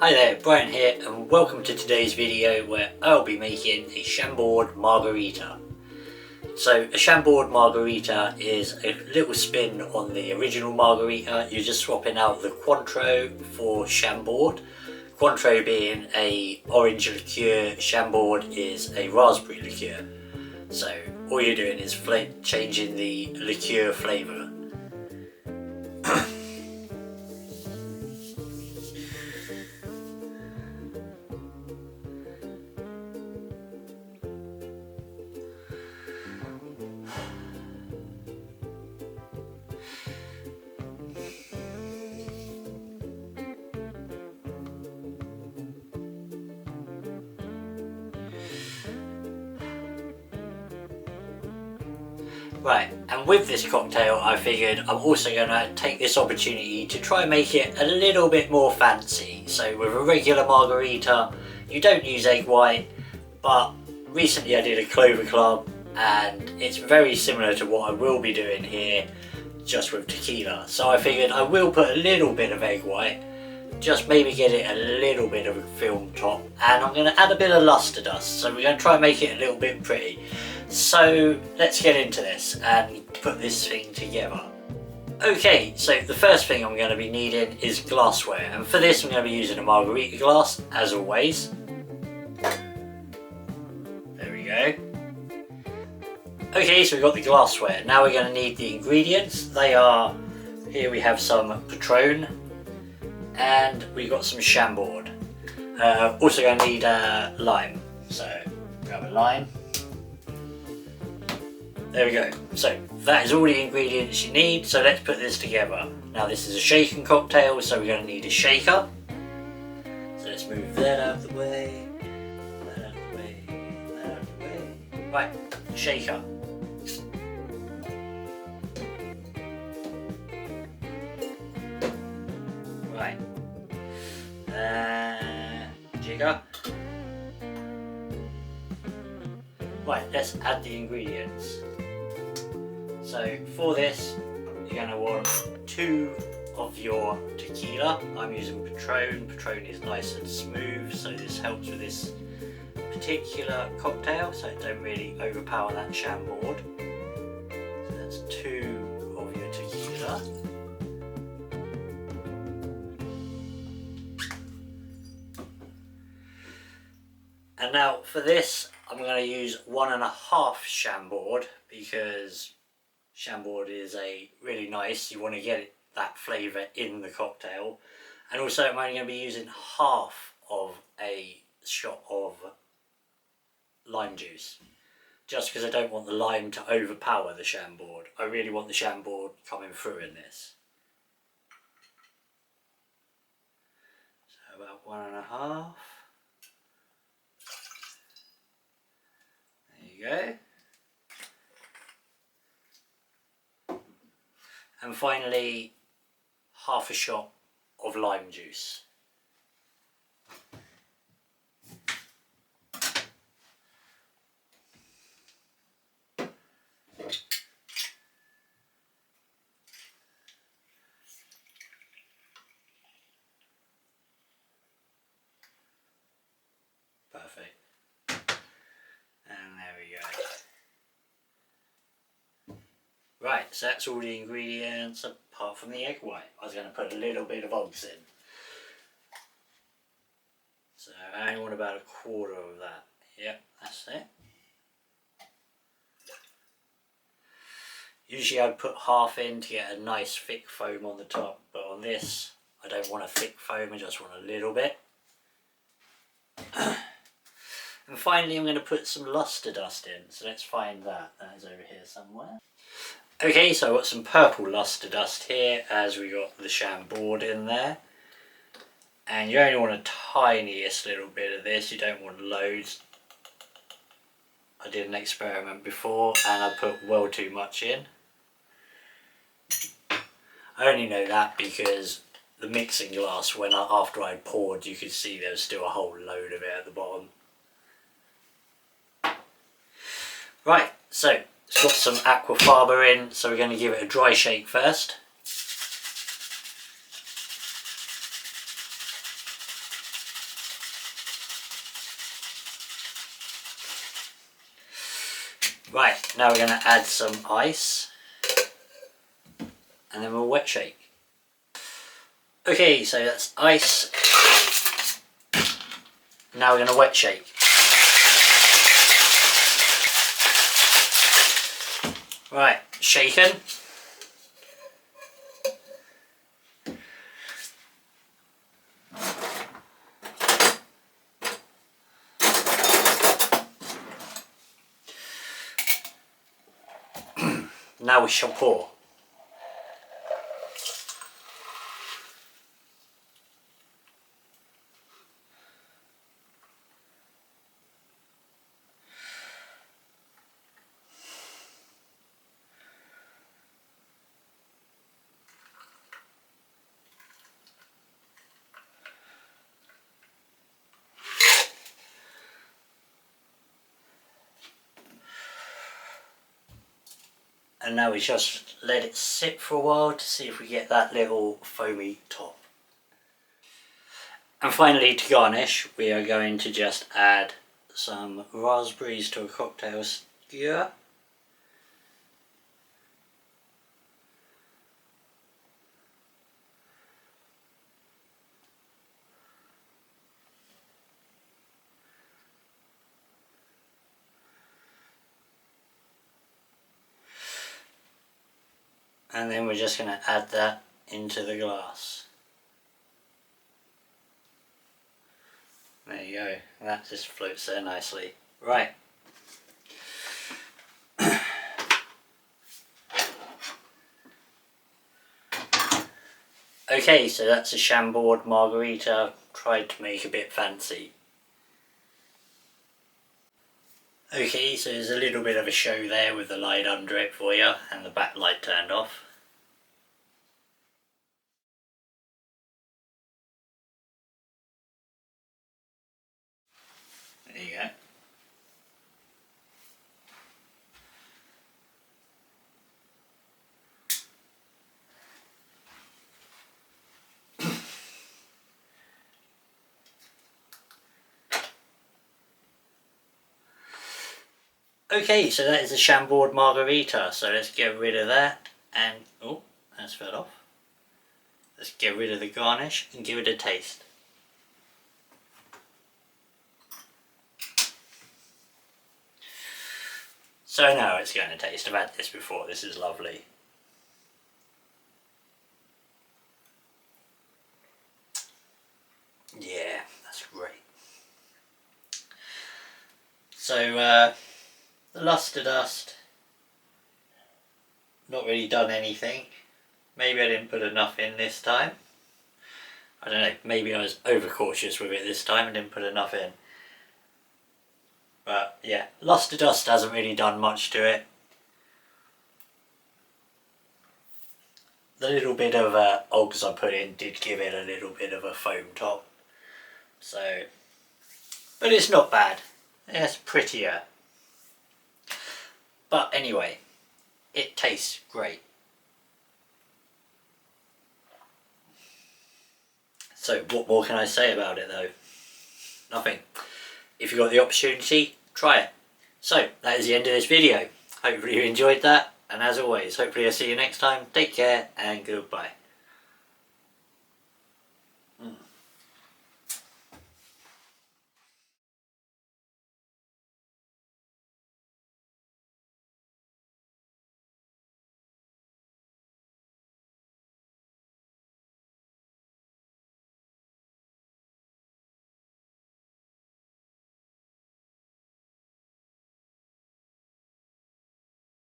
Hi there, Brian here, and welcome to today's video where I'll be making a Chambord Margarita. So a Chambord Margarita is a little spin on the original Margarita. You're just swapping out the Cointreau for Chambord. Cointreau being a orange liqueur, Chambord is a raspberry liqueur. So all you're doing is changing the liqueur flavour. Right, and with this cocktail I figured I'm also going to take this opportunity to try and make it a little bit more fancy. So with a regular margarita you don't use egg white, but recently I did a Clover Club and it's very similar to what I will be doing here, just with tequila. So I figured I will put a little bit of egg white, just maybe get it a little bit of a film top, and I'm going to add a bit of luster dust, so we're going to try and make it a little bit pretty. So let's get into this and put this thing together. Okay, so the first thing I'm going to be needing is glassware, and for this I'm going to be using a margarita glass as always. There we go. Okay, so we've got the glassware. Now we're going to need the ingredients. They are, here we have some Patron and we've got some Chambord. Also going to need lime, so grab a lime. There we go. So that is all the ingredients you need, so let's put this together. Now this is a shaken cocktail, so we're going to need a shaker. So let's move that out of the way, that out of the way, that out of the way. Right, shaker. Right. Jigger. Right, let's add the ingredients. So for this, you're going to want 2 of your tequila. I'm using Patron. Patron is nice and smooth, so this helps with this particular cocktail, so it don't really overpower that Chambord. So that's 2 of your tequila. And now for this, I'm going to use 1.5 Chambord, because Chambord is a really nice, you want to get that flavour in the cocktail. And also I'm only going to be using half of a shot of lime juice, just because I don't want the lime to overpower the Chambord. I really want the Chambord coming through in this. So about 1.5. There you go. And finally, half a shot of lime juice. Perfect. And there we go. Right, so that's all the ingredients apart from the egg white. I was going to put a little bit of eggs in. So I only want about 1/4 of that. Yep, that's it. Usually I'd put half in to get a nice thick foam on the top, but on this I don't want a thick foam, I just want a little bit. And finally I'm going to put some luster dust in, so let's find that. That is over here somewhere. Okay, so I've got some purple luster dust here, as we got the Chambord in there. And you only want a tiniest little bit of this, you don't want loads. I did an experiment before and I put well too much in. I only know that because the mixing glass, after I poured, you could see there was still a whole load of it at the bottom. Right, so it's got some aquafaba in, so we're going to give it a dry shake first. Right, now we're going to add some ice and then we'll wet shake. Okay, so that's ice. Now we're going to wet shake. Right, shaken. Now we shall pour. And now we just let it sit for a while to see if we get that little foamy top. And finally, to garnish, we are going to just add some raspberries to a cocktail skewer. And then we're just going to add that into the glass. There you go, that just floats there nicely. Right. Okay, so that's a Chambord Margarita. Tried to make a bit fancy. Okay, so there's a little bit of a show there with the light under it for you and the backlight turned off. There you go. Okay, so that is a Chambord Margarita, so let's get rid of that and... oh, that's fell off. Let's get rid of the garnish and give it a taste. So now it's going to taste. I've had this before, this is lovely. Yeah, that's great. So, the Luster Dust, not really done anything. Maybe I didn't put enough in this time. I don't know, maybe I was overcautious with it this time and didn't put enough in. But yeah, Luster Dust hasn't really done much to it. The little bit of Oggs I put in did give it a little bit of a foam top. So, but it's not bad. It's prettier. But anyway, it tastes great. So what more can I say about it though? Nothing. If you've got the opportunity, try it. So that is the end of this video. Hopefully you enjoyed that, and as always, hopefully I'll see you next time. Take care and goodbye.